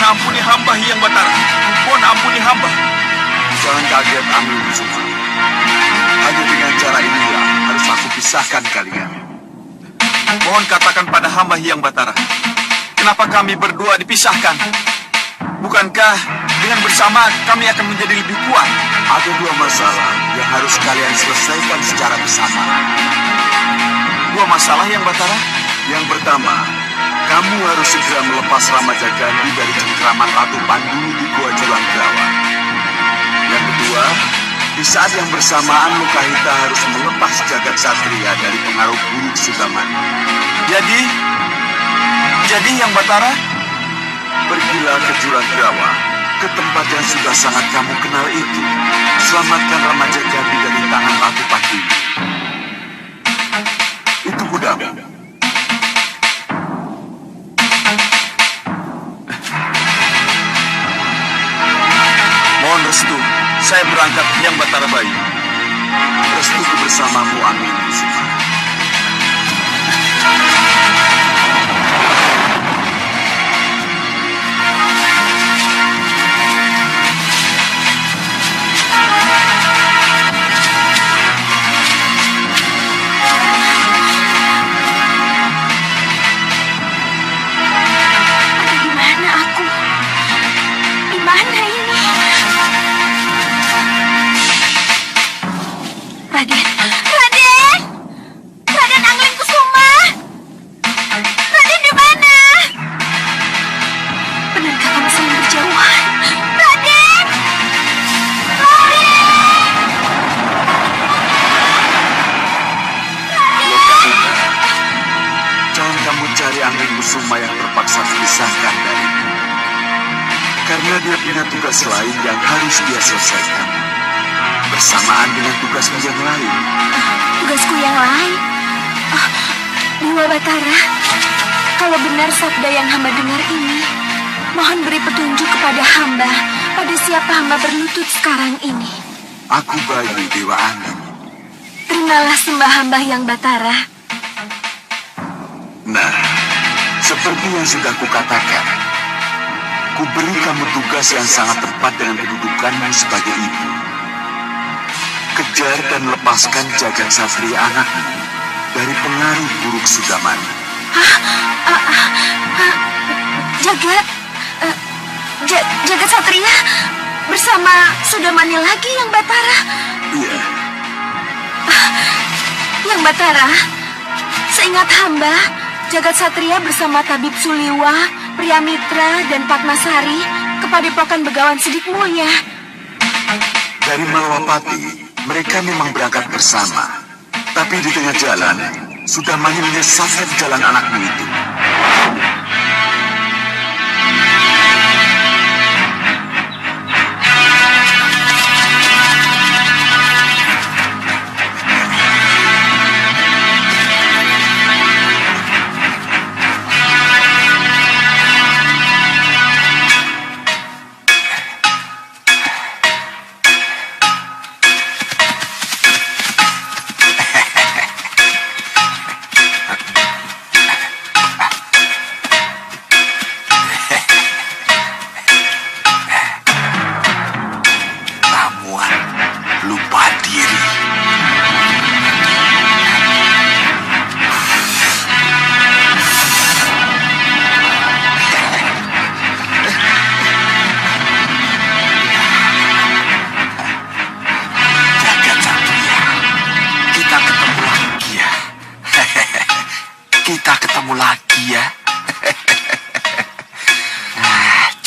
ampuni hamba Hyang Batara. Mohon ampuni hamba. Jangan kaget Angling Kusuma. Hanya dengan cara inilah harus aku pisahkan kalian. Mohon katakan pada hamba Hyang Batara, kenapa kami berdua dipisahkan? Bukankah dengan bersama kami akan menjadi lebih kuat? Ada dua masalah yang harus kalian selesaikan secara bersama. Dua masalah Hyang Batara? Yang pertama, kamu harus segera melepas Ramajagandhi dari cengkraman Ratu Pandulu di Gua Julangrawa. Yang kedua, di saat yang bersamaan Lokahita harus melepas Jagat Satria dari pengaruh buruk Sudaman. Jadi Hyang Batara, pergilah ke Julangrawa, ke tempat yang sudah sangat kamu kenal itu. Selamatkan Ramajagandhi dari tangan Ratu Pandulu. Itu kudamu. mohon restu. Saya berangkat Hyang Batara Bayu. Restuku bersamamu, Angling Kusuma. Karena dia punya tugas lain yang harus dia selesaikan, bersamaan dengan tugasmu yang lain. Tugasku yang lain? Dewa Batara, kalau benar sabda yang hamba dengar ini, mohon beri petunjuk kepada hamba pada siapa hamba berlutut sekarang ini. Aku Bayu, Dewa Angin. Terimalah sembah hamba Hyang Batara. Nah, seperti yang sudah kukatakan, ku beri kamu tugas yang sangat tepat dengan kedudukanmu sebagai ibu. Kejar dan lepaskan Jagat Satria anakmu dari pengaruh buruk Sudaman. Jagat Satria bersama Sudamannya lagi Hyang Batara? Iya. Hyang Batara, seingat hamba, Jagat Satria bersama Tabib Suliwa, Priamitra, dan Padmasari kepadepokan Begawan Sidik Mulya. Dari Malawapati, mereka memang berangkat bersama. Tapi di tengah jalan, Sudamani menyesatkan jalan anakmu itu.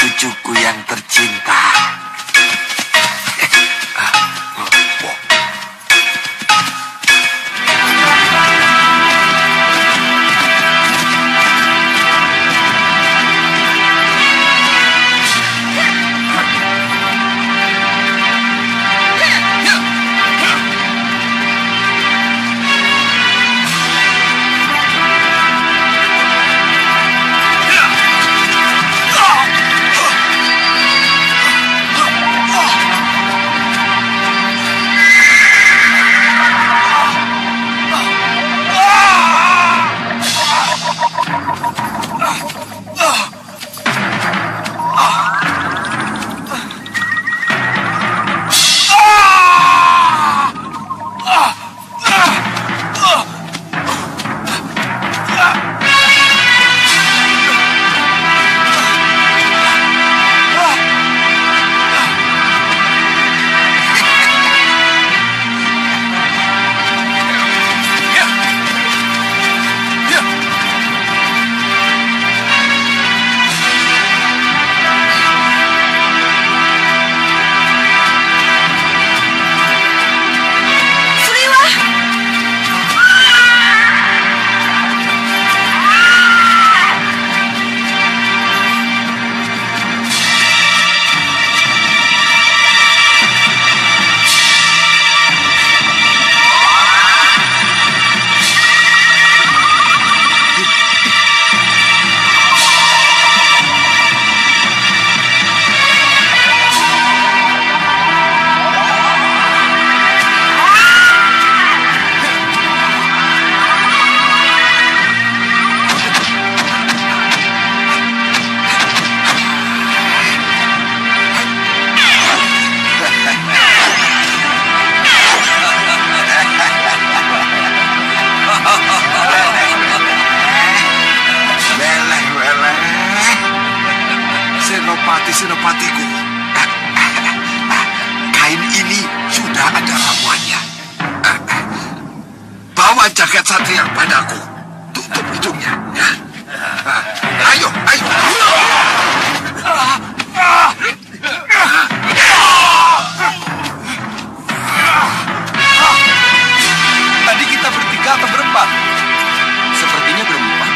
Cucuku yang tercinta. satria padaku. Tutup hidungnya, ya. Ayo, ayo. Tadi kita bertiga atau berempat? Sepertinya berempat.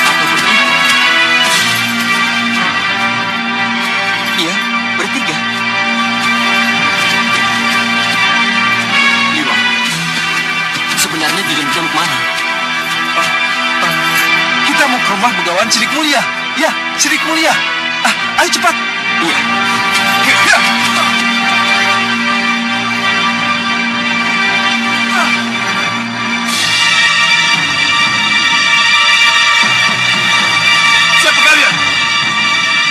Atau bertiga? Iya, bertiga. Liwa, sebenarnya Dilan kemana? Kita mau ke rumah Begawan Sidik Mulia. Ya, Sidik Mulia. Ayo cepat. Iya. Siapa kalian?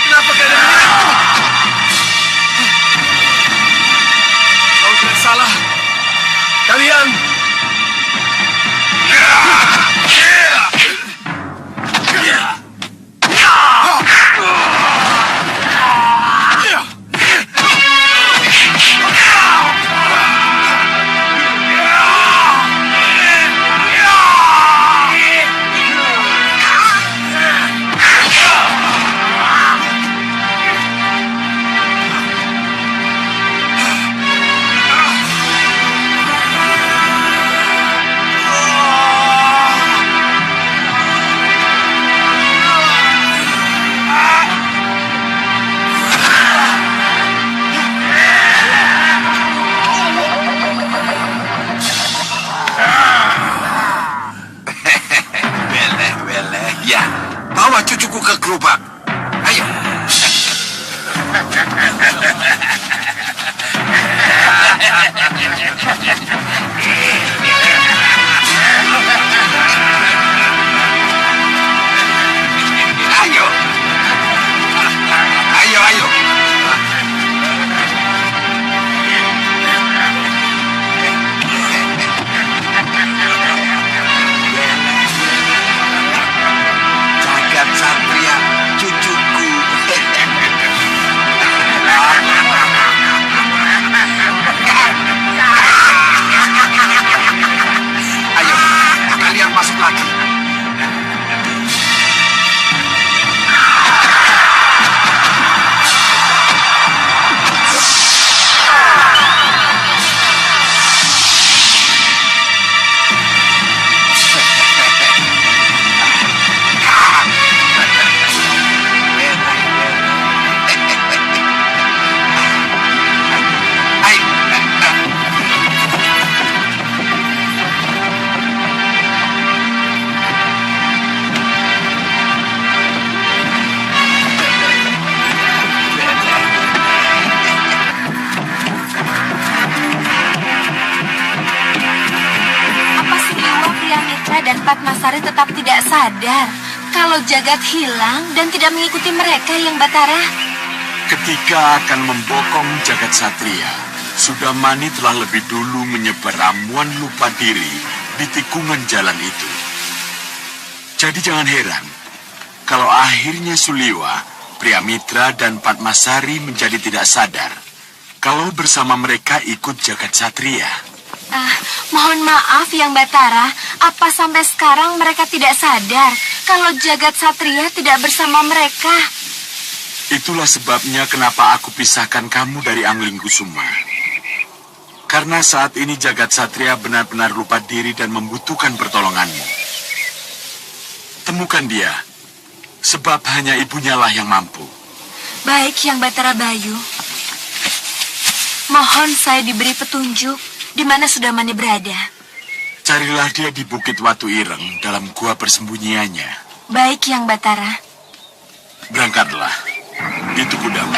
Kenapa kalian menyerangku? Kau tidak salah. Kalian... Bawa cucuku ke gerobak. Ayo. Ayo. Ayo, ayo. Jagat Satria, cucuku. Ayo, kalian masuk lagi. Dan Padmasari tetap tidak sadar kalau Jagat hilang dan tidak mengikuti mereka, Yang Batara. Ketika akan membokong Jagat Satria, Sudamani telah lebih dulu menyebar ramuan lupa diri di tikungan jalan itu. Jadi jangan heran kalau akhirnya Suliwa, Priamitra, dan Padmasari menjadi tidak sadar kalau bersama mereka ikut Jagat Satria. Mohon maaf Yang Batara, apa sampai sekarang mereka tidak sadar kalau Jagat Satria tidak bersama mereka? Itulah sebabnya kenapa aku pisahkan kamu dari Anglingkusuma. Karena saat ini Jagat Satria benar-benar lupa diri dan membutuhkan pertolonganmu. Temukan dia, sebab hanya ibunya lah yang mampu. Baik Yang Batara Bayu. Mohon saya diberi petunjuk di mana Sudamani berada. Carilah dia di Bukit Watu Ireng dalam gua persembunyiannya. Baik Yang Batara. Berangkatlah. Itu kudamu.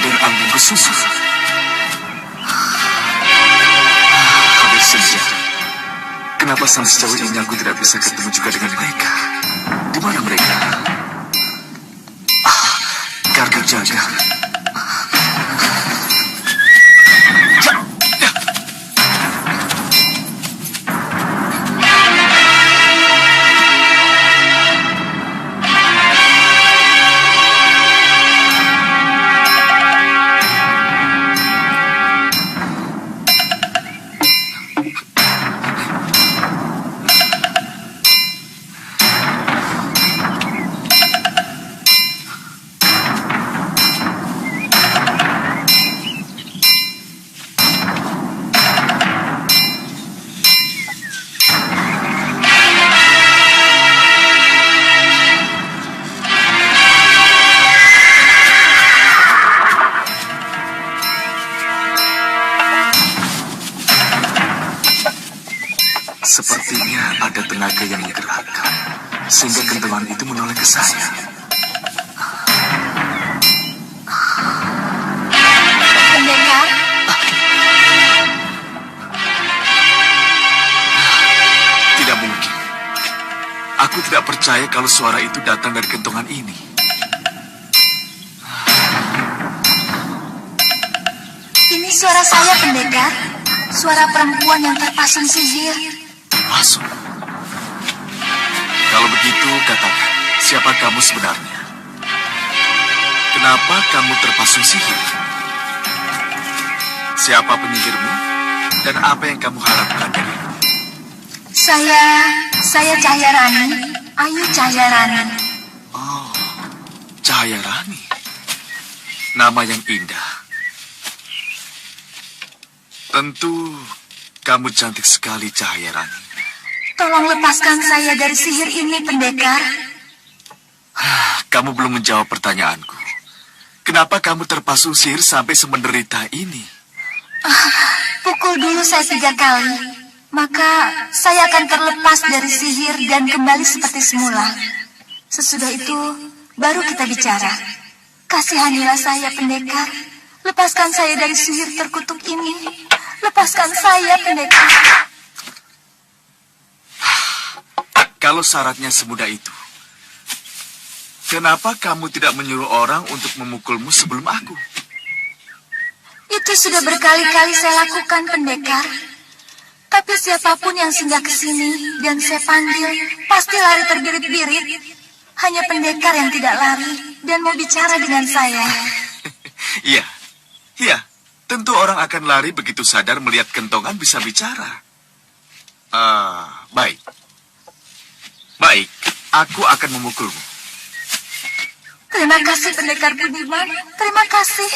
Gunung Agung kesusu. Hampir senja. Kenapa sampai sejauh ini aku tidak bisa ketemu juga dengan mereka? Di mana mereka? Garga jaga. Sepertinya ada tenaga yang menggerakkan, sehingga kentongan itu menoleh ke saya. Pendekar, Tidak mungkin. Aku tidak percaya kalau suara itu datang dari kentongan ini. ini suara saya, pendekar. Suara perempuan yang terpasang sihir. Masuk. Kalau begitu, katakan, siapa kamu sebenarnya? Kenapa kamu terpasung sihir? Siapa penyihirmu? Dan apa yang kamu harapkan dariku? Saya Cahaya Rani, Ayu Cahaya Rani. Oh, Cahaya Rani. Nama yang indah. Tentu kamu cantik sekali, Cahaya Rani. Tolong lepaskan saya dari sihir ini, pendekar. Kamu belum menjawab pertanyaanku. Kenapa kamu terpasung sihir sampai semenderita ini? Pukul dulu saya 3 kali, maka saya akan terlepas dari sihir dan kembali seperti semula. Sesudah itu, baru kita bicara. Kasihanilah saya, pendekar. Lepaskan saya dari sihir terkutuk ini. Lepaskan saya, pendekar. Kalau syaratnya semudah itu, kenapa kamu tidak menyuruh orang untuk memukulmu sebelum aku? Itu sudah berkali-kali saya lakukan, pendekar. Tapi siapapun yang singgah ke sini dan saya panggil, pasti lari terbirit-birit. Hanya pendekar yang tidak lari dan mau bicara dengan saya. Iya, tentu orang akan lari begitu sadar melihat kentongan bisa bicara. Baik, aku akan memukulmu. Terima kasih, pendekar Budiman. Terima kasih.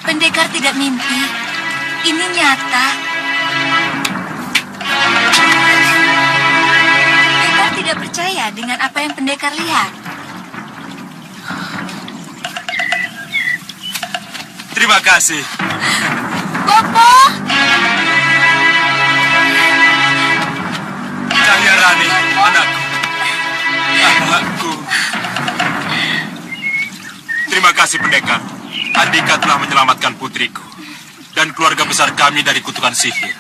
Pendekar tidak mimpi. Ini nyata. Pendekar tidak percaya dengan apa yang pendekar lihat. Terima kasih. Bopo! Cahaya Rani, anakku. Anakku. Terima kasih, pendekar. Andika telah menyelamatkan putriku dan keluarga besar kami dari kutukan sihir.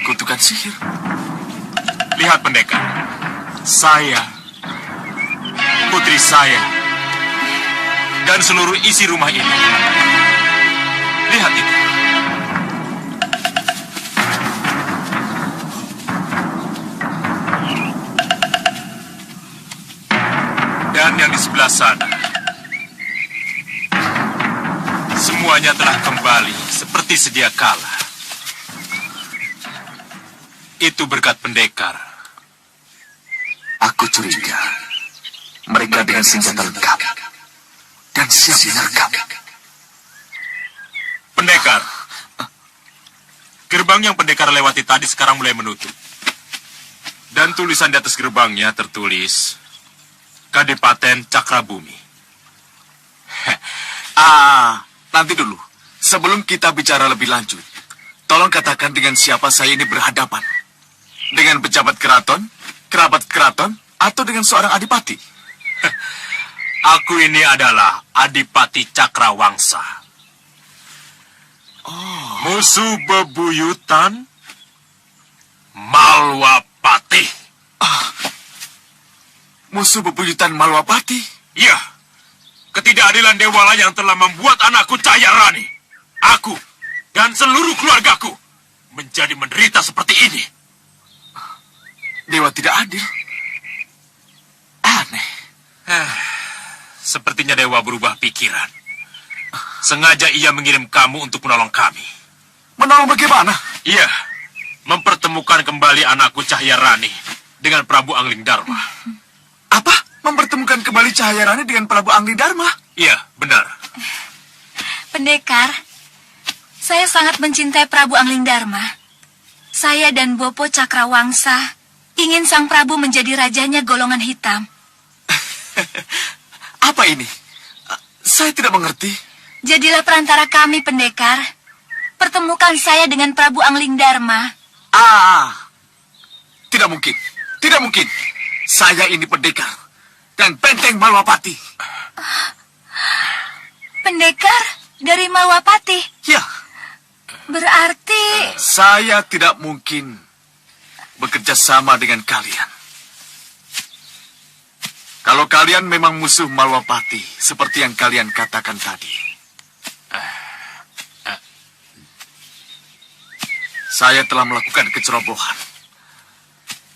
Kutukan sihir? Lihat, pendekar. Saya, putri saya, dan seluruh isi rumah ini. Lihat itu. yang di sebelah sana. Semuanya telah kembali seperti sedia kala. Itu berkat pendekar. Aku curiga mereka dengan senjata lengkap dan siap menyergap. Pendekar. Gerbang yang pendekar lewati tadi sekarang mulai menutup. Dan tulisan di atas gerbangnya tertulis Kadipaten Cakrabumi. Nanti dulu. Sebelum kita bicara lebih lanjut, tolong katakan dengan siapa saya ini berhadapan. Dengan pejabat keraton, kerabat keraton, atau dengan seorang adipati? Aku ini adalah Adipati Cakrawangsa. Musuh bebuyutan Malwapati. Musuh bebuyutan Malwapati? Ya, ketidakadilan Dewala yang telah membuat anakku Cahyarani, aku, dan seluruh keluargaku menjadi menderita seperti ini. Dewa tidak adil. Aneh. Sepertinya Dewa berubah pikiran. Sengaja ia mengirim kamu untuk menolong kami. Menolong bagaimana? Iya, mempertemukan kembali anakku Cahyarani dengan Prabu Angling Dharma. Apa? Mempertemukan kembali Cahyarani dengan Prabu Angling Dharma? Iya, benar. Pendekar, saya sangat mencintai Prabu Angling Dharma. Saya dan Bopo Cakrawangsa ingin sang Prabu menjadi rajanya golongan hitam. Apa ini? Saya tidak mengerti. Jadilah perantara kami, pendekar. Pertemukan saya dengan Prabu Angling Dharma. Tidak mungkin. Tidak mungkin. Saya ini pendekar dan benteng Malwapati. Pendekar dari Malwapati? Ya. Berarti... Saya tidak mungkin bekerja sama dengan kalian. Kalau kalian memang musuh Malwapati, seperti yang kalian katakan tadi. Saya telah melakukan kecerobohan.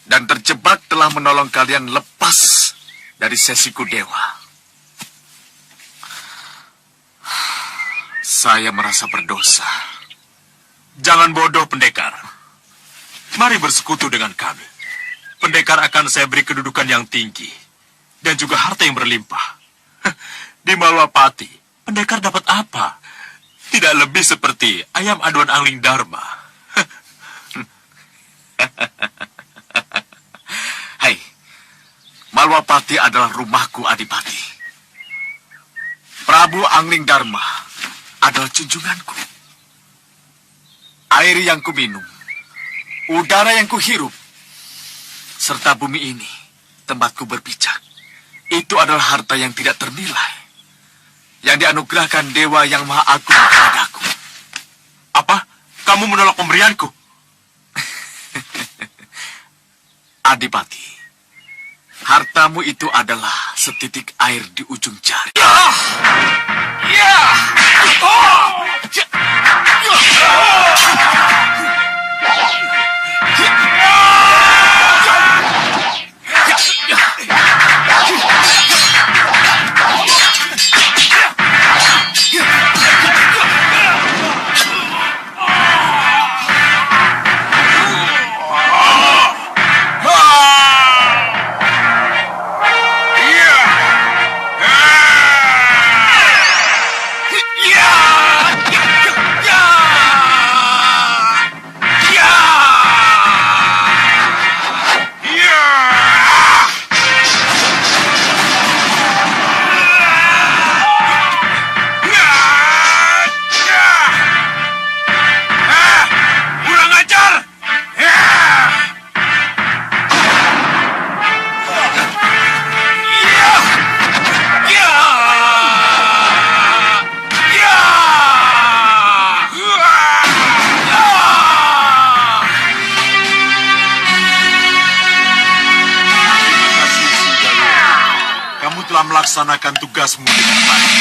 Dan terjebak telah menolong kalian lepas dari sesiku dewa. Saya merasa berdosa. Jangan bodoh, pendekar. Mari bersekutu dengan kami. Pendekar akan saya beri kedudukan yang tinggi. Dan juga harta yang berlimpah. Di Malwapati, pendekar dapat apa? Tidak lebih seperti ayam aduan Angling Dharma. Hai, Malwapati adalah rumahku, Adipati. Prabu Angling Dharma adalah junjunganku. Air yang kuminum, udara yang kuhirup, serta bumi ini, tempatku berpijak. Itu adalah harta yang tidak ternilai, yang dianugerahkan Dewa yang Maha Agung kepadaku. Apa? Kamu menolak pemberianku? Adipati, hartamu itu adalah setitik air di ujung jari. Melaksanakan tugasmu dengan baik.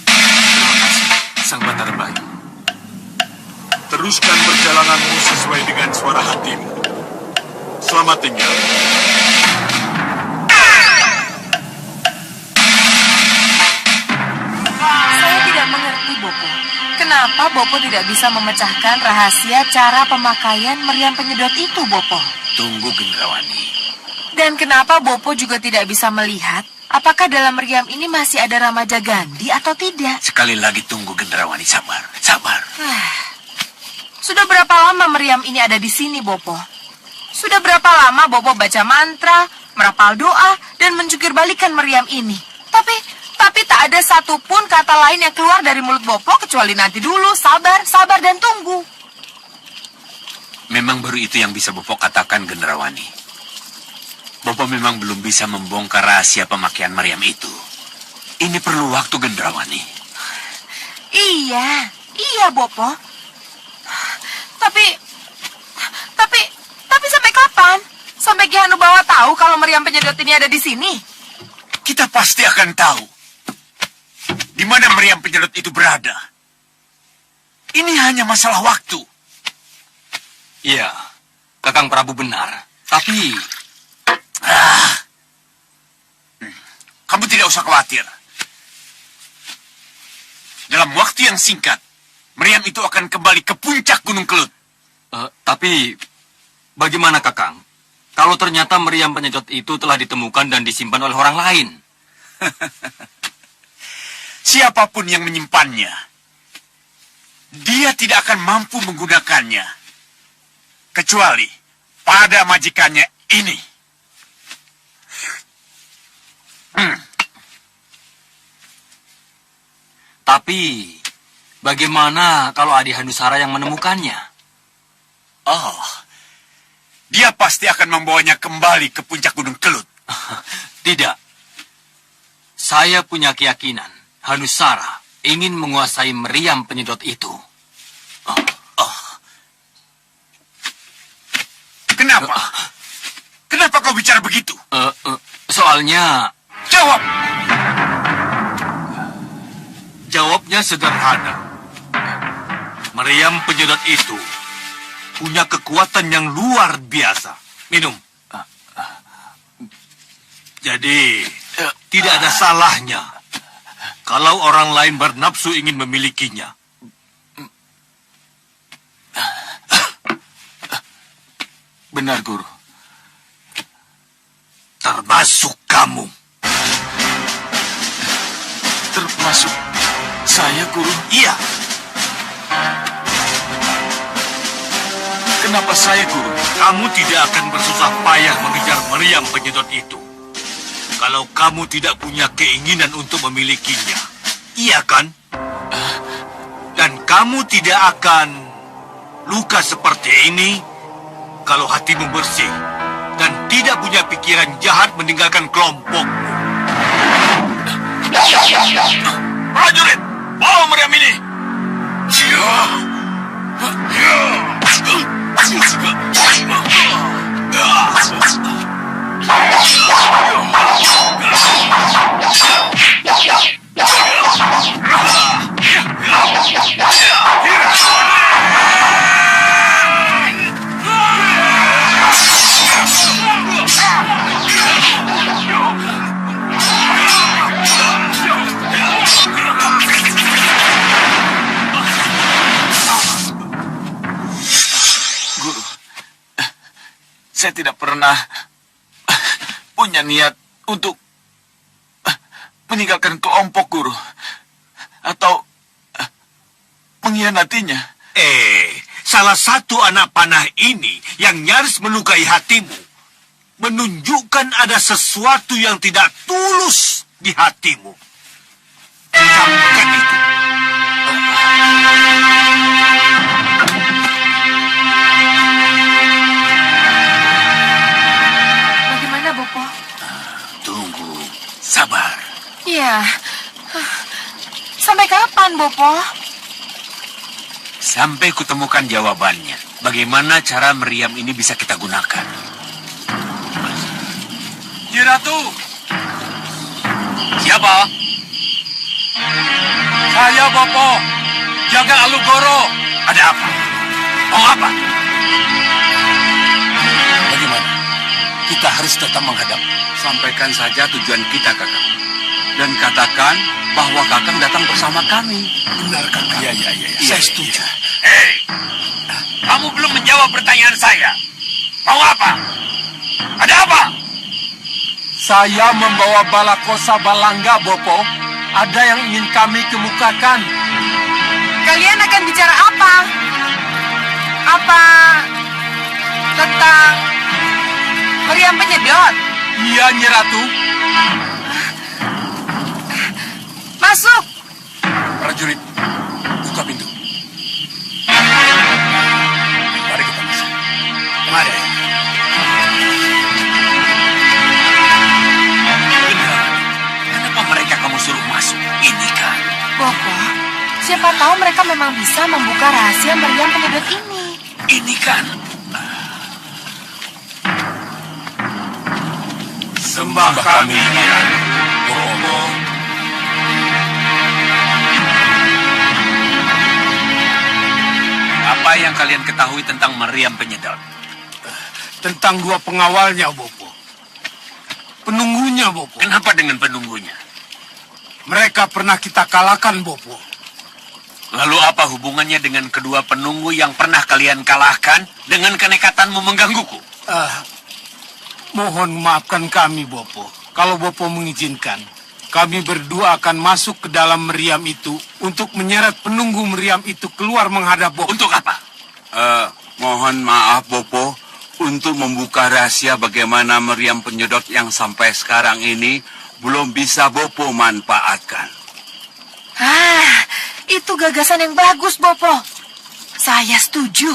Terima kasih, Sang Batara Bayu. Teruskan perjalananmu sesuai dengan suara hatimu. Selamat tinggal. tidak mengerti, Bopo. Kenapa Bopo tidak bisa memecahkan rahasia cara pemakaian meriam penyedot itu, Bopo? Tunggu, Gendrawani. Dan kenapa Bopo juga tidak bisa melihat apakah dalam meriam ini masih ada Ramaja Gandhi atau tidak? Sekali lagi tunggu, Gendrawani. Sabar, sabar. Sudah berapa lama meriam ini ada di sini, Bopo? Sudah berapa lama Bopo baca mantra, merapal doa, dan menjungkir balikan meriam ini? Tapi tak ada satupun kata lain yang keluar dari mulut Bopo kecuali nanti dulu, sabar, sabar, dan tunggu. Memang baru itu yang bisa Bopo katakan, Gendrawani. Bopo memang belum bisa membongkar rahasia pemakaian meriam itu. Ini perlu waktu, Gendrawani. Iya, Bopo. Tapi sampai kapan? Sampai Ki Hanubawa tahu kalau meriam penyedot ini ada di sini? Kita pasti akan tahu di mana meriam penyedot itu berada. Ini hanya masalah waktu. Iya, Kakang Prabu benar. Tapi Kamu tidak usah khawatir. Dalam waktu yang singkat, meriam itu akan kembali ke puncak Gunung Kelut. tapi bagaimana, Kakang? Kalau ternyata meriam penyedot itu telah ditemukan dan disimpan oleh orang lain? Siapapun yang menyimpannya, dia tidak akan mampu menggunakannya. Kecuali pada majikannya ini. Tapi bagaimana kalau Adi Hanusara yang menemukannya? Oh, dia pasti akan membawanya kembali ke puncak Gunung Kelut. Tidak. Saya punya keyakinan Hanusara ingin menguasai meriam penyedot itu. Kenapa? Kenapa kau bicara begitu? Soalnya... Jawab! Jawabnya sederhana. Meriam penyedot itu punya kekuatan yang luar biasa. Minum. Jadi, tidak ada salahnya kalau orang lain bernafsu ingin memilikinya. Benar, Guru. Termasuk kamu. Termasuk saya, Guru. Iya. Kenapa saya, Guru? Kamu tidak akan bersusah payah mengejar meriam penyedot itu kalau kamu tidak punya keinginan untuk memilikinya. Iya kan? Dan kamu tidak akan luka seperti ini kalau hatimu bersih dan tidak punya pikiran jahat meninggalkan kelompokmu. Prajurit, bawa meriam ini. Guru, saya tidak pernah punya niat untuk meninggalkan kelompok, Guru. Atau mengkhianatinya. Salah satu anak panah ini yang nyaris melukai hatimu menunjukkan ada sesuatu yang tidak tulus di hatimu. Camkan itu. Bagaimana, Bopo? Tunggu, sabar. Ya, sampai kapan, Bopo? Sampai kutemukan jawabannya. Bagaimana cara meriam ini bisa kita gunakan? Nyi Ratu, Siapa? saya Bopo, jaga Alugoro. Ada apa? Mau apa? Bagaimana? Kita harus tetap menghadap. Sampaikan saja tujuan kita, Kakak. Dan katakan bahwa Kakang datang bersama kami. Benar, Kakang. Iya. Saya setuju. Hei, kamu belum menjawab pertanyaan saya. Mau apa? Ada apa? Saya membawa balakosa balangga, Bopo. Ada yang ingin kami kemukakan. Kalian akan bicara apa? Apa tentang meriam penyedot? Iya, Nyi Ratu. Masuk. Prajurit, buka pintu. Mari kita masuk. Mari. Kenapa mereka kamu suruh masuk? Ini kan. Bopo, siapa tahu mereka memang bisa membuka rahasia meriam penyedot ini. Ini kan. Sembah kami, Bopo. Apa yang kalian ketahui tentang meriam penyedot? Tentang dua pengawalnya, Bopo. Penunggunya, Bopo. Kenapa dengan penunggunya? Mereka pernah kita kalahkan, Bopo. Lalu apa hubungannya dengan kedua penunggu yang pernah kalian kalahkan dengan kenekatanmu menggangguku? Mohon maafkan kami, Bopo. Kalau Bopo mengizinkan, kami berdua akan masuk ke dalam meriam itu untuk menyeret penunggu meriam itu keluar menghadap Bopo. Untuk apa? Mohon maaf, Bopo, untuk membuka rahasia bagaimana meriam penyedot yang sampai sekarang ini belum bisa Bopo manfaatkan. Itu gagasan yang bagus, Bopo. Saya setuju.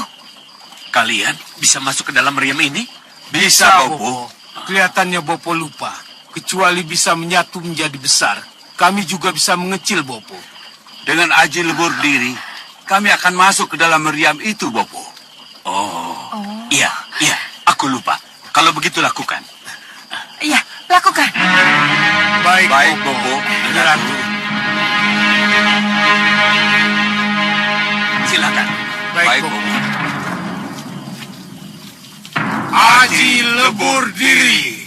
Kalian bisa masuk ke dalam meriam ini? Bisa, Bopo. Kelihatannya Bopo lupa. Kecuali bisa menyatu menjadi besar, kami juga bisa mengecil, Bopo. Dengan aji lebur diri, kami akan masuk ke dalam meriam itu, Bopo. Iya, aku lupa. Kalau begitu lakukan. Iya, lakukan. Baik, Bopo. Nyi Ratu. Silakan. Baik, Bopo. Aji lebur diri.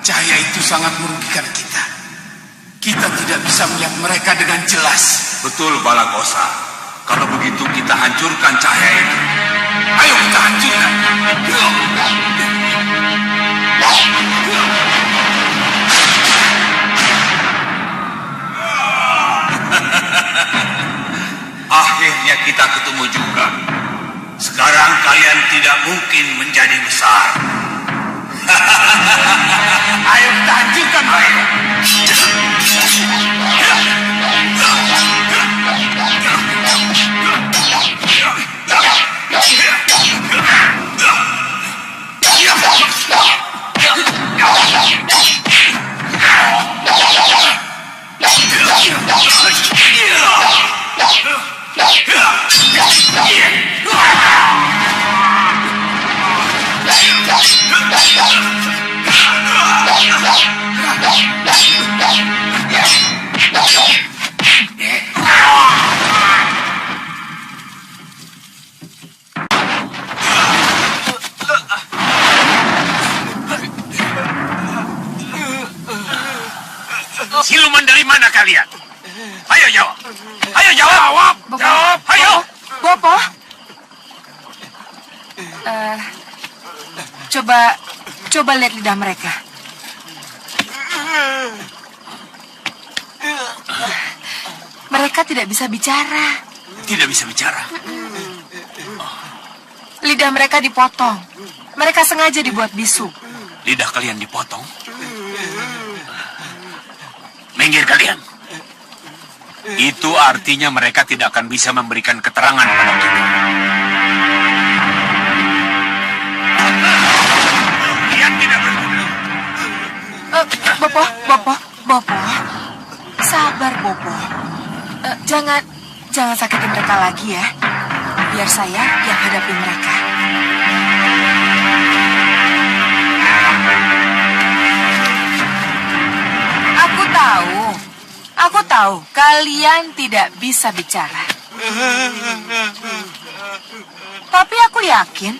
Cahaya itu sangat merugikan kita. Kita tidak bisa melihat mereka dengan jelas. Betul, Balakosa. Kalau begitu kita hancurkan cahaya itu. Ayo kita hancurkan. Akhirnya kita ketemu juga. Sekarang kalian tidak mungkin menjadi besar. Ayo kita hancurkan mereka. Siluman dari mana kalian? Ayo jawab. Ayo jawab. Jawab. Ayo. Bopo. Coba lihat lidah mereka. mereka tidak bisa bicara. Tidak bisa bicara. Lidah mereka dipotong. Mereka sengaja dibuat bisu. Lidah kalian dipotong. Minggir kalian. Itu artinya mereka tidak akan bisa memberikan keterangan pada kita. Kalian tidak berguna. Bopo. Sabar, Bopo. Jangan sakitin mereka lagi ya. Biar saya yang hadapi mereka. Aku tahu kalian tidak bisa bicara. Tapi aku yakin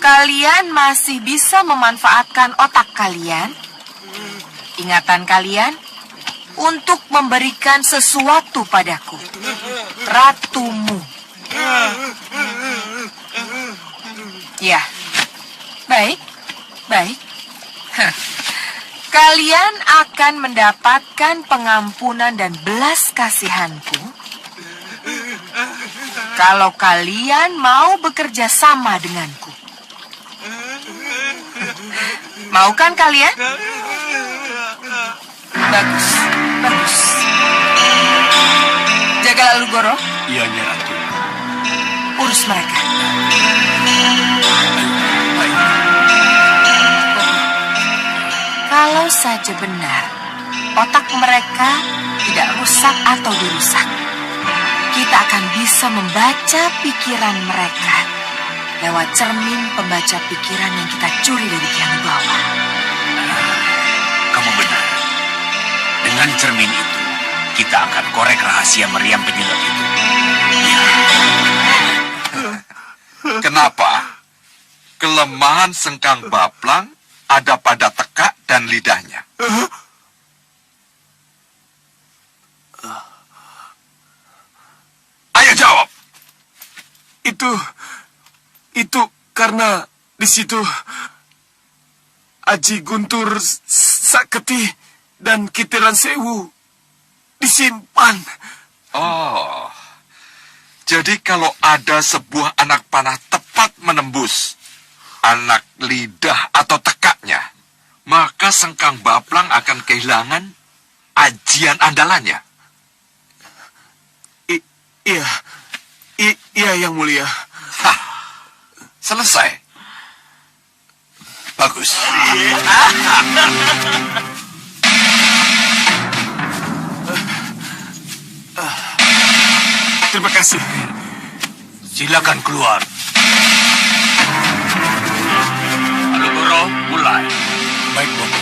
kalian masih bisa memanfaatkan otak kalian, ingatan kalian, untuk memberikan sesuatu padaku, ratumu. Ya, baik. Kalian akan mendapatkan pengampunan dan belas kasihanku kalau kalian mau bekerja sama denganku. Mau kan kalian? Bagus. Jaga lalu Goro. Iya, Nyai Ratu. Urus mereka. Kalau saja benar, otak mereka tidak rusak atau dirusak, kita akan bisa membaca pikiran mereka lewat cermin pembaca pikiran yang kita curi dari Kian Bawah. Kamu benar. Dengan cermin itu, kita akan korek rahasia meriam penyedot itu. Ya. Kenapa? Kelemahan Sengkang Baplang ada pada tekak dan lidahnya. Ayo jawab. Itu karena di situ Aji Guntur Saketi dan Kitiran Sewu disimpan. Oh, jadi kalau ada sebuah anak panah tepat menembus anak lidah atau tekaknya, maka Sengkang Baplang akan kehilangan ajian andalannya. Iya, Yang Mulia. Hah, selesai. Bagus. Terima kasih. Silakan keluar. Lalu Goro, mulai. Baik, Bopo.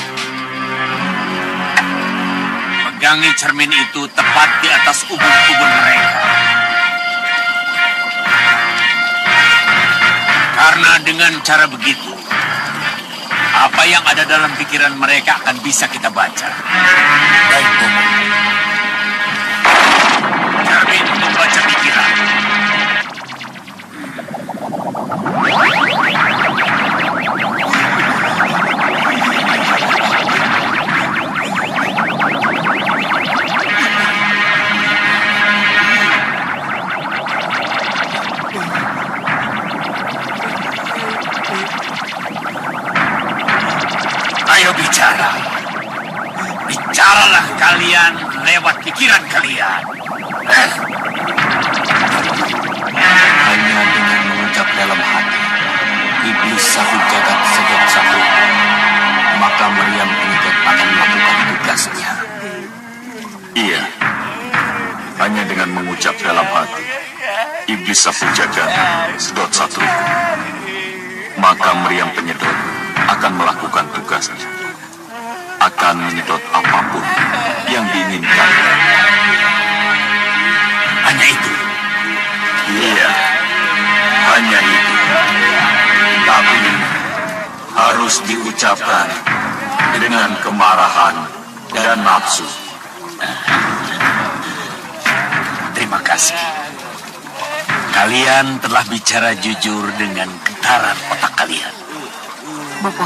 Pegangi cermin itu tepat di atas ubun-ubun mereka. Karena dengan cara begitu, apa yang ada dalam pikiran mereka akan bisa kita baca. Baik, Bopo. Cermin membaca pikiran. Ayo bicara. Bicaralah kalian lewat pikiran kalian. Hanya dengan mengucap dalam hati, iblis sahut jagat sedot sahut, maka meriam penyedot akan melakukan tugasnya. Iya, hanya dengan mengucap dalam hati, iblis sapu jagat sedot satu, maka meriam penyedot akan melakukan tugasnya, akan menyedot apapun yang diinginkan. Hanya itu. Iya, hanya itu. Tapi harus diucapkan dengan kemarahan dan nafsu. Terima kasih. Kalian telah bicara jujur dengan getaran otak kalian. Bopo,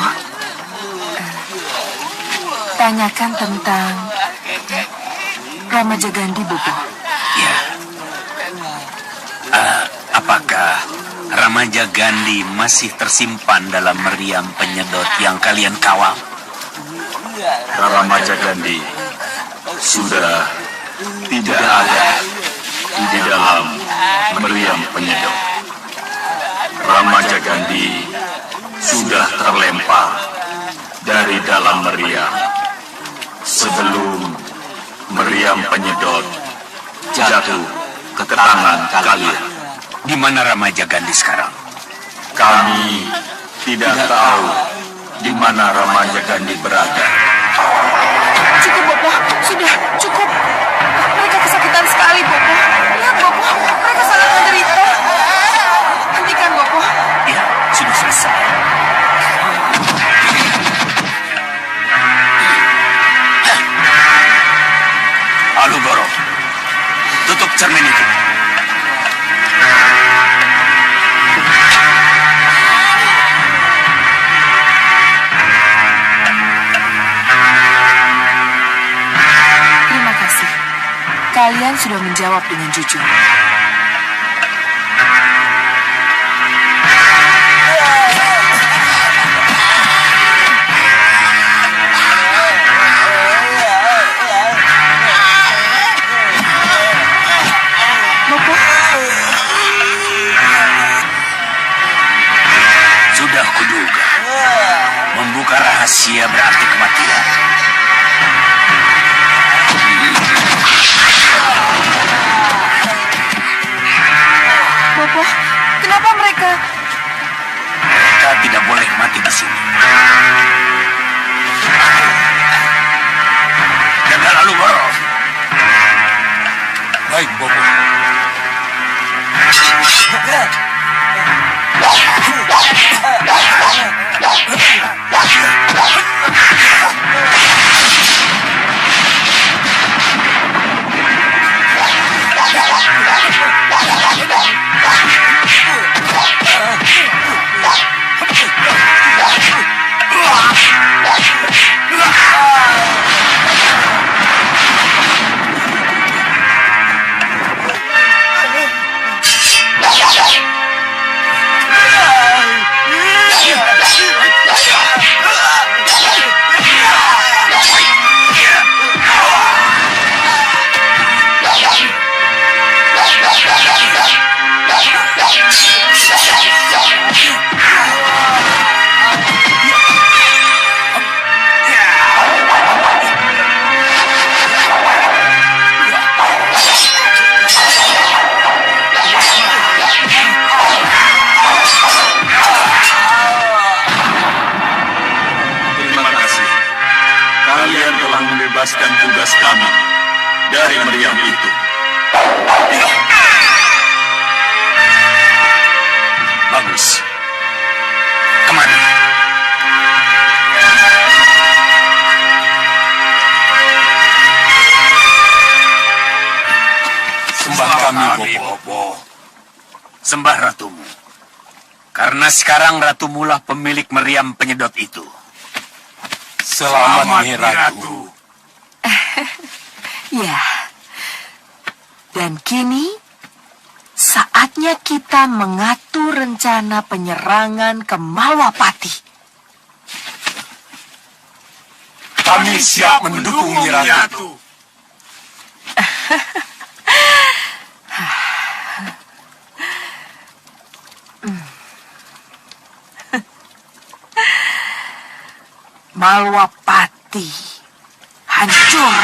tanyakan tentang Rama Jagandi, Bopo. Ya, Apakah Ramaja Gandhi masih tersimpan dalam meriam penyedot yang kalian kawal? Ramaja Gandhi sudah tidak ada di dalam meriam penyedot. Ramaja Gandhi sudah terlempar dari dalam meriam sebelum meriam penyedot jatuh ke tangan kalian. Di mana Ramaja Gandhi sekarang? Kami tidak tahu di mana Ramaja Gandhi berada. Cukup, Bopo. Sudah, cukup. Mereka kesakitan sekali, Bopo. Lihat, Bopo. Mereka sangat menderita. Hentikan, Bopo. Ya, sudah selesai. Alu Goro, tutup cermin itu. Terima kasih. Kalian sudah menjawab dengan jujur. Bopo, Sudah kuduga. Membuka rahasia berarti kematian. Bopo, kenapa mereka... Mereka tidak boleh mati di sini. Jaga lalu Goro. Baik, Bopo. Terima kasih. Kalian telah membebaskan tugas kami dari meriam itu. Bagus. Kemana? Sembah kami, Bopo. Sembah ratumu. Karena sekarang ratumulah pemilik meriam penyedot itu. Selamat, Nyi Ratu. Ya. Dan kini, saatnya kita mengatur rencana penyerangan ke Malwapati. Kami siap mendukung Nyi Ratu. Malwapati hancur.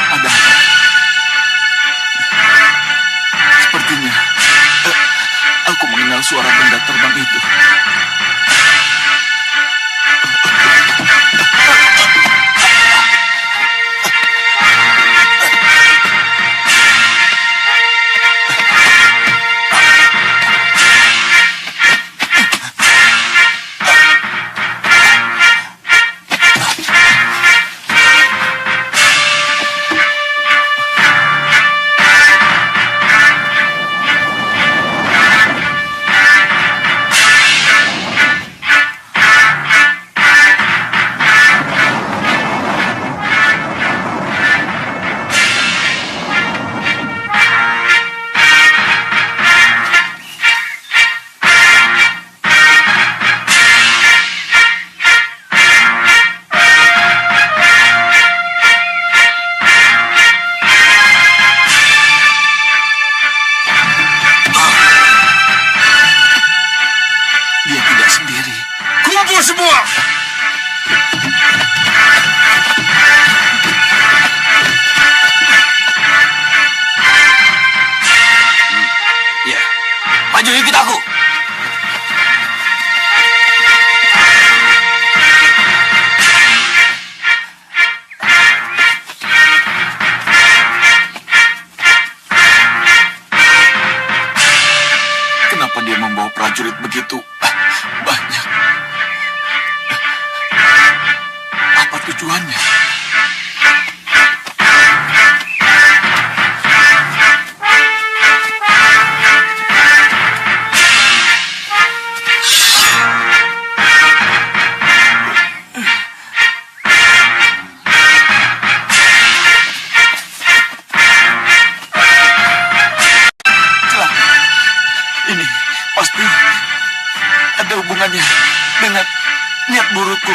Ada apa? Sepertinya aku mengenal suara benda terbang itu. dengan niat burukku.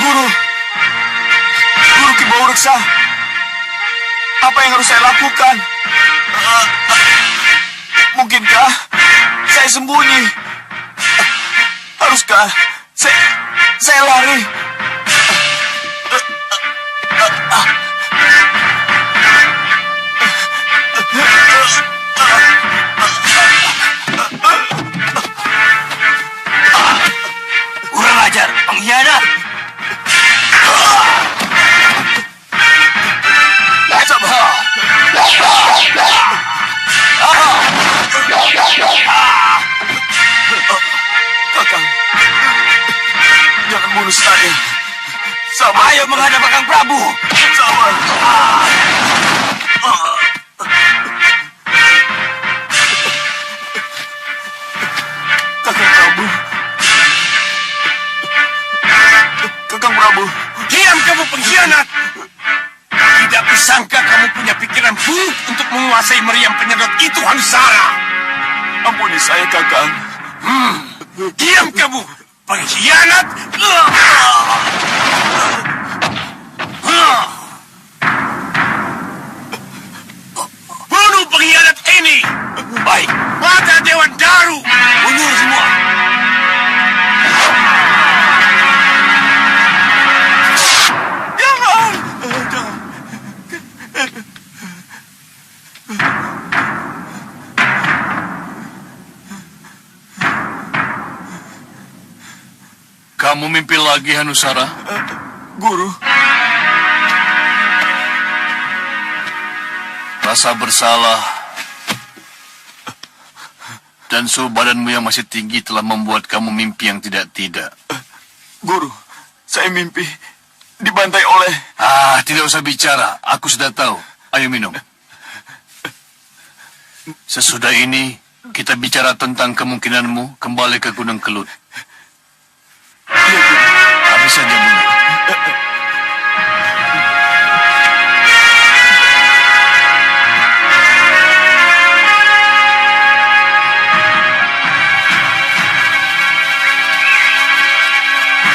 Guru Ki Baureksa, apa yang harus saya lakukan? Mungkinkah saya sembunyi? Haruskah saya lari? Kurang ajar, pengkhianat. Kakang, jangan bunuh saya. Sabar. Ayo menghadap Kakang Prabu. Sabar. Kakang Prabu. Kakang Prabu. Diam kamu pengkhianat! Tidak kusangka kamu punya pikiran buruk untuk menguasai meriam penyedot itu, Hanusara. Ampuni saya, Kakang. Diam kamu, pengkhianat! Bunuh pengkhianat ini! Baik, Mata Dewan Daru! mundur semua. Kamu mimpi lagi, Hanusara? Guru. Rasa bersalah dan suhu badanmu yang masih tinggi telah membuat kamu mimpi yang tidak-tidak. Guru, saya mimpi dibantai oleh... tidak usah bicara. Aku sudah tahu. Ayo minum. Sesudah ini, kita bicara tentang kemungkinanmu kembali ke Gunung Kelut. Habis saja minum.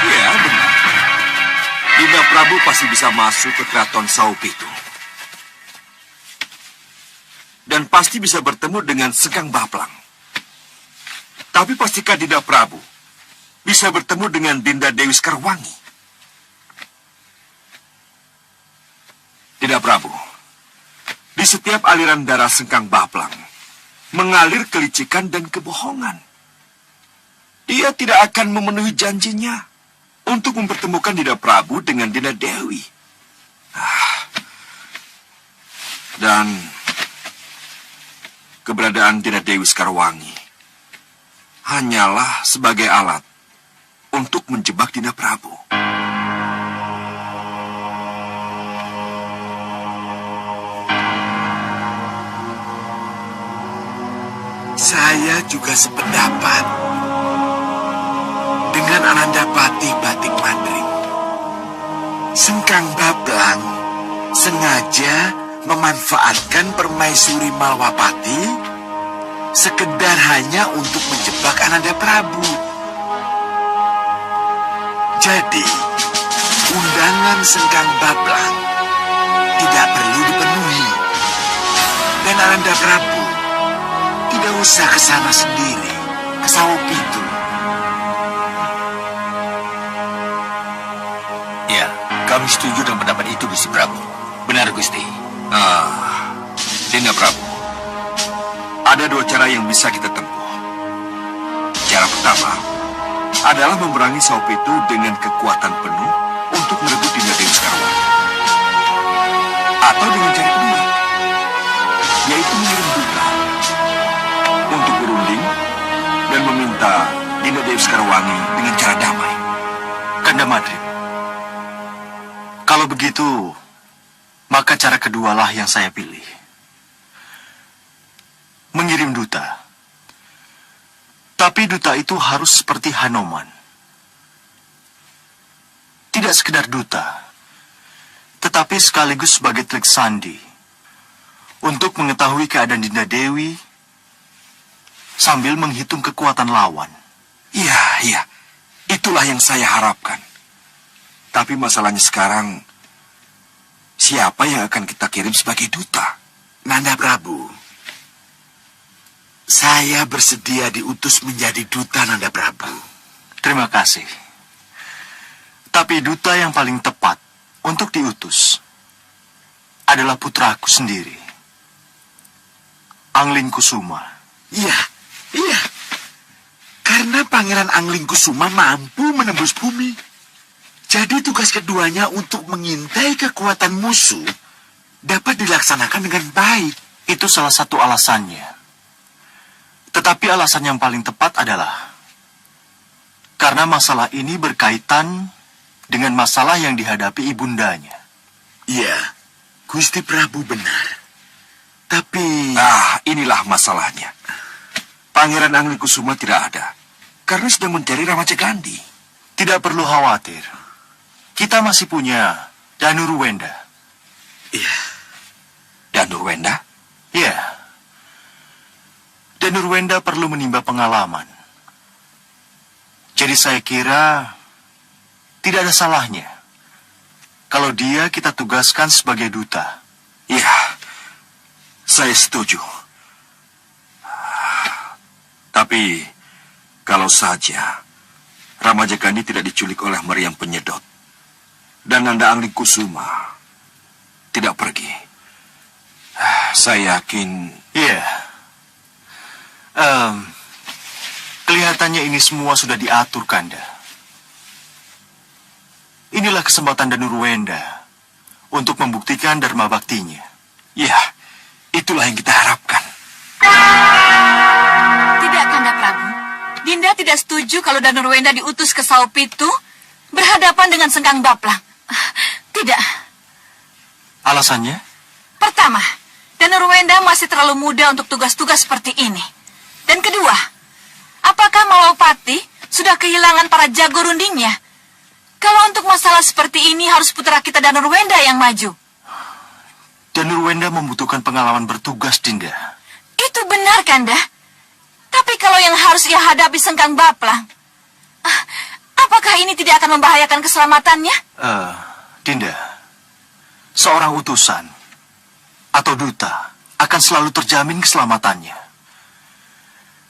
Ya, benar. Dinda Prabu pasti bisa masuk ke keraton Saupitu. Dan pasti bisa bertemu dengan Sekang Baplang. Tapi pastikah Dinda Prabu bisa bertemu dengan Dinda Dewi Sekarwangi? Dinda Prabu, di setiap aliran darah Sekang Baplang mengalir kelicikan dan kebohongan. Dia tidak akan memenuhi janjinya untuk mempertemukan Dinda Prabu dengan Dinda Dewi. Dan keberadaan Dinda Dewi Sekarwangi hanyalah sebagai alat untuk menjebak Dinda Prabu. Saya juga sependapat dengan Anandapati Batik Mandring. Sengkang Baplang sengaja memanfaatkan permaisuri Malwapati sekedar hanya untuk menjebak Ananda Prabu. Jadi, undangan Sengkang Baplang tidak perlu dipenuhi. Dan Ananda Prabu tidak usah ke sana sendiri, ke Saupitu. Ya, kami setuju dengan pendapat itu, Gusti Prabu. Benar, Gusti. Dinda Prabu, ada dua cara yang bisa kita tempuh. Cara pertama adalah memerangi Saupitu dengan kekuatan penuh untuk merebut Dinda Dewi Sekarwangi. Atau dengan cara kedua, yaitu mengirim duta untuk berunding dan meminta Dinda Dewi Sekarwangi dengan cara damai. Kanda Madrim, kalau begitu, maka cara kedualah yang saya pilih. Mengirim duta. Tapi duta itu harus seperti Hanoman. Tidak sekedar duta, tetapi sekaligus sebagai telik sandi untuk mengetahui keadaan Dinda Dewi sambil menghitung kekuatan lawan. Iya. Itulah yang saya harapkan. Tapi masalahnya sekarang, siapa yang akan kita kirim sebagai duta? Nanda Prabu, saya bersedia diutus menjadi duta, Nanda Prabu. Terima kasih. Tapi duta yang paling tepat untuk diutus adalah putraku sendiri, Angling Kusuma. Iya. Karena Pangeran Angling Kusuma mampu menembus bumi. Jadi tugas keduanya untuk mengintai kekuatan musuh dapat dilaksanakan dengan baik. Itu salah satu alasannya. Tetapi alasan yang paling tepat adalah karena masalah ini berkaitan dengan masalah yang dihadapi ibundanya. Iya, Gusti Prabu benar. Tapi... inilah masalahnya. Pangeran Angling Kusuma tidak ada, karena sedang mencari Ramajagandhi. Tidak perlu khawatir. Kita masih punya Danurwenda. Iya. Danurwenda? Iya. Danurwenda perlu menimba pengalaman. Jadi saya kira tidak ada salahnya kalau dia kita tugaskan sebagai duta. Iya, saya setuju. Tapi kalau saja Ramajagandhi tidak diculik oleh meriam penyedot dan Nanda Angling Kusuma tidak pergi, saya yakin... Iya. Kelihatannya ini semua sudah diatur, Kanda. Inilah kesempatan Danurwenda untuk membuktikan dharma baktinya. Ya, itulah yang kita harapkan. Tidak, Kanda Prabu. Dinda tidak setuju kalau Danurwenda diutus ke Saupitu berhadapan dengan Sengkang Baplang. Tidak. Alasannya? Pertama, Danurwenda masih terlalu muda untuk tugas-tugas seperti ini. Dan kedua, apakah Malawapati sudah kehilangan para jago rundingnya? Kalau untuk masalah seperti ini harus putra kita Danurwenda yang maju. Danurwenda membutuhkan pengalaman bertugas, Dinda. Itu benar, Kanda. Tapi kalau yang harus ia hadapi Sengkang Baplang, apakah ini tidak akan membahayakan keselamatannya? Dinda, seorang utusan atau duta akan selalu terjamin keselamatannya.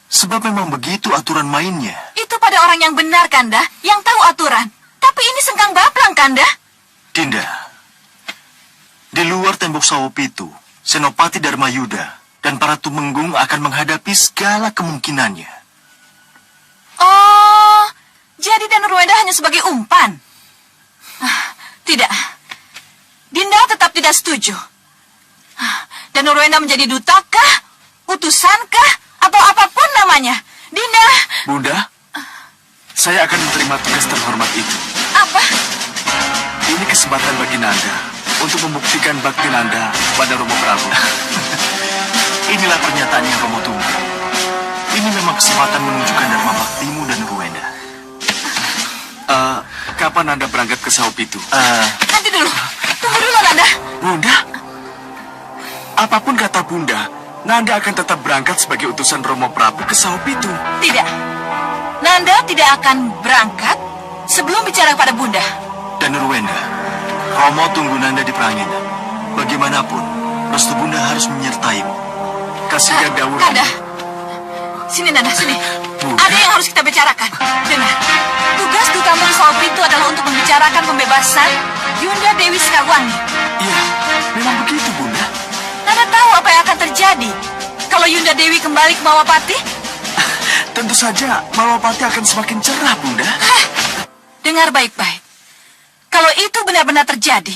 Sebab memang begitu aturan mainnya. Itu pada orang yang benar, Kanda, yang tahu aturan. Tapi ini Sengkang Baplang, Kanda. Dinda, di luar tembok Saupitu, Senopati Dharmayuda dan para tumenggung akan menghadapi segala kemungkinannya. Oh, jadi Danurwenda hanya sebagai umpan? Tidak. Dinda tetap tidak setuju. Danurwenda menjadi dutakah, utusankah, atau apapun namanya. Dinda. Bunda, saya akan menerima tugas terhormat itu. Apa? Ini kesempatan bagi Nanda untuk membuktikan bakti Nanda pada Romo Prabu. Inilah pernyataan yang Romo tunggu. Ini memang kesempatan menunjukkan dharma baktimu dan Ruwenda. Kapan Nanda berangkat ke Saupitu? Nanti dulu. Tunggu dulu, Nanda. Bunda? Apapun kata Bunda, Nanda akan tetap berangkat sebagai utusan Romo Prabu ke Saupitu. Tidak. Nanda tidak akan berangkat sebelum bicara pada Bunda. Dan Ruwenda, Romo tunggu Nanda di Pranginan. Bagaimanapun, restu Bunda harus menyertaimu. Kasihan Dawu. Nanda. Sini, Nanda, sini. Ada yang harus kita bicarakan. Dengar. Tugas Dutamu Saupitu adalah untuk membicarakan pembebasan Yunda Dewi Sekarwangi. Iya, memang begitu, Bunda. Nanda tahu apa yang akan terjadi kalau Yunda Dewi kembali ke Malawapati? Tentu saja Malawapati akan semakin cerah, Bunda. Dengar baik-baik. Kalau itu benar-benar terjadi,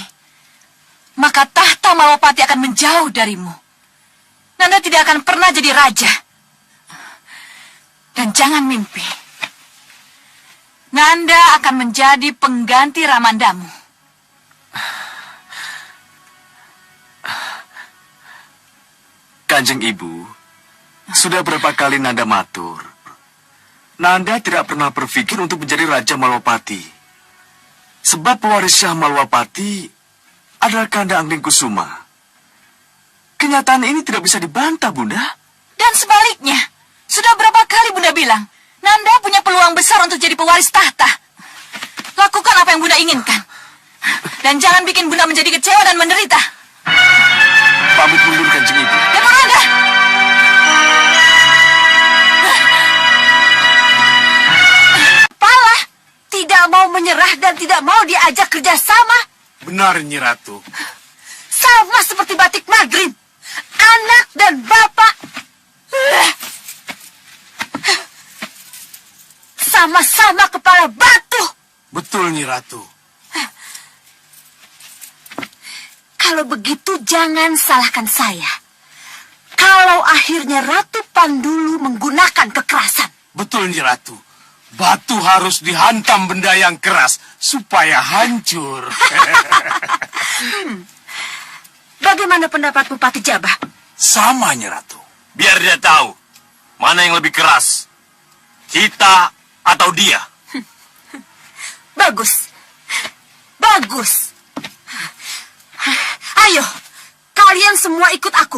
maka tahta Malawapati akan menjauh darimu. Nanda tidak akan pernah jadi raja. Dan jangan mimpi. Nanda akan menjadi pengganti Ramandamu. Kanjeng Ibu, sudah berapa kali Nanda matur. Nanda tidak pernah berpikir untuk menjadi Raja Malawapati. Sebab pewaris Syah Malawapati adalah Kanda Angling Kusuma. Kenyataan ini tidak bisa dibantah, Bunda. Dan sebaliknya, sudah berapa kali Bunda bilang, Nanda punya peluang besar untuk jadi pewaris tahta. Lakukan apa yang Bunda inginkan. Dan jangan bikin Bunda menjadi kecewa dan menderita. Pamit mundur, Kanjeng Ibu. Demoranda! Pala tidak mau menyerah dan tidak mau diajak kerjasama. Benar, Nyi Ratu. Sama seperti Batik Madrim. Anak dan bapak. Sama-sama kepala batu. Betul, Nyi Ratu. Kalau begitu jangan salahkan saya. Kalau akhirnya Ratu Pandulu menggunakan kekerasan. Betul, Nyi Ratu. Batu harus dihantam benda yang keras supaya hancur. Bagaimana pendapat Bupati Jabah? Sama, Nyi Ratu. Biar dia tahu mana yang lebih keras. Kita atau dia. Bagus. Bagus. Ayo, kalian semua ikut aku.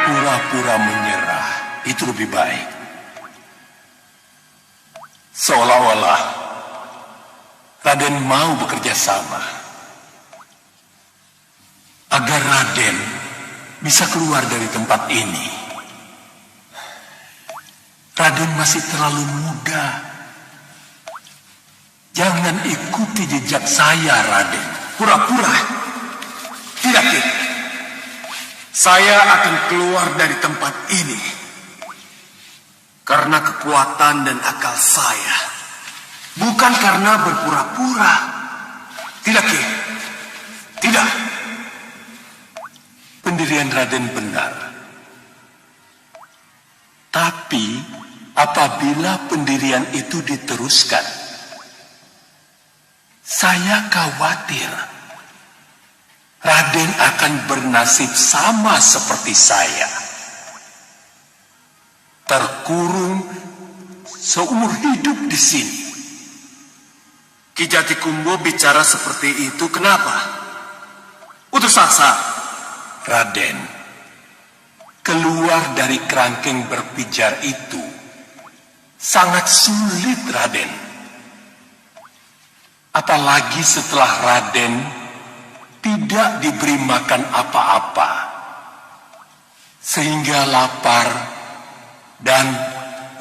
Pura-pura menyerah itu lebih baik. Seolah-olah Raden mau bekerja sama agar Raden bisa keluar dari tempat ini. Raden masih terlalu muda. Jangan ikuti jejak saya, Raden. Pura-pura. Tidak, Ki. Saya akan keluar dari tempat ini karena kekuatan dan akal saya, bukan karena berpura-pura. Tidak, Ki. Tidak. Pendirian Raden benar. Tapi apabila pendirian itu diteruskan, saya khawatir Raden akan bernasib sama seperti saya. Terkurung seumur hidup di sini. Ki Jatikumbo bicara seperti itu kenapa? Utusasa. Raden, keluar dari kerangkeng berpijar itu sangat sulit, Raden. Apalagi setelah Raden tidak diberi makan apa-apa, sehingga lapar dan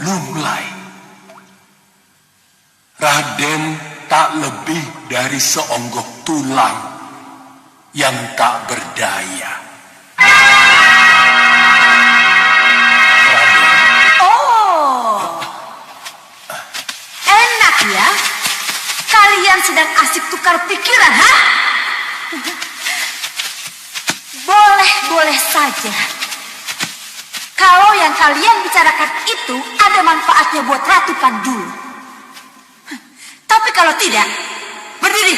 lunglai. Raden tak lebih dari seonggok tulang yang tak berdaya. Enak ya? Kalian sedang asik tukar pikiran, ha? Boleh-boleh saja. Kalau yang kalian bicarakan itu ada manfaatnya buat Ratu Pandulu. Tapi kalau tidak, berdiri.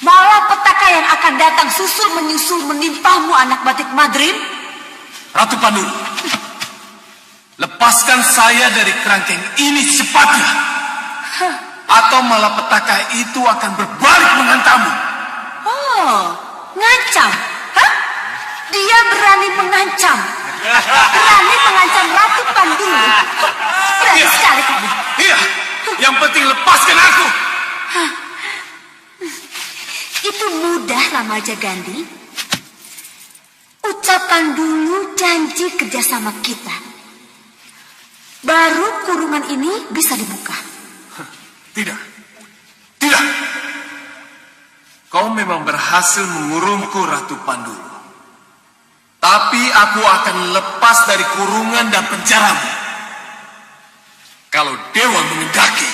Malapetaka yang akan datang susul menyusul menimpamu anak Batik Madrim. Ratu Pandulu, lepaskan saya dari kerangkeng ini secepatnya. Atau malapetaka itu akan berbalik menghantammu. Oh, ngancam? Hah? Dia berani mengancam. Berani mengancam Ratu Pandulu. Berani sekali kamu. Iya, yang penting lepaskan aku. Itu mudah, Ramaja Gandhi. Ucapkan dulu janji kerjasama kita. Baru kurungan ini bisa dibuka. Tidak. Tidak. Kau memang berhasil mengurungku, Ratu Pandulu. Tapi aku akan lepas dari kurungan dan penjaramu. Kalau dewa mengendaki.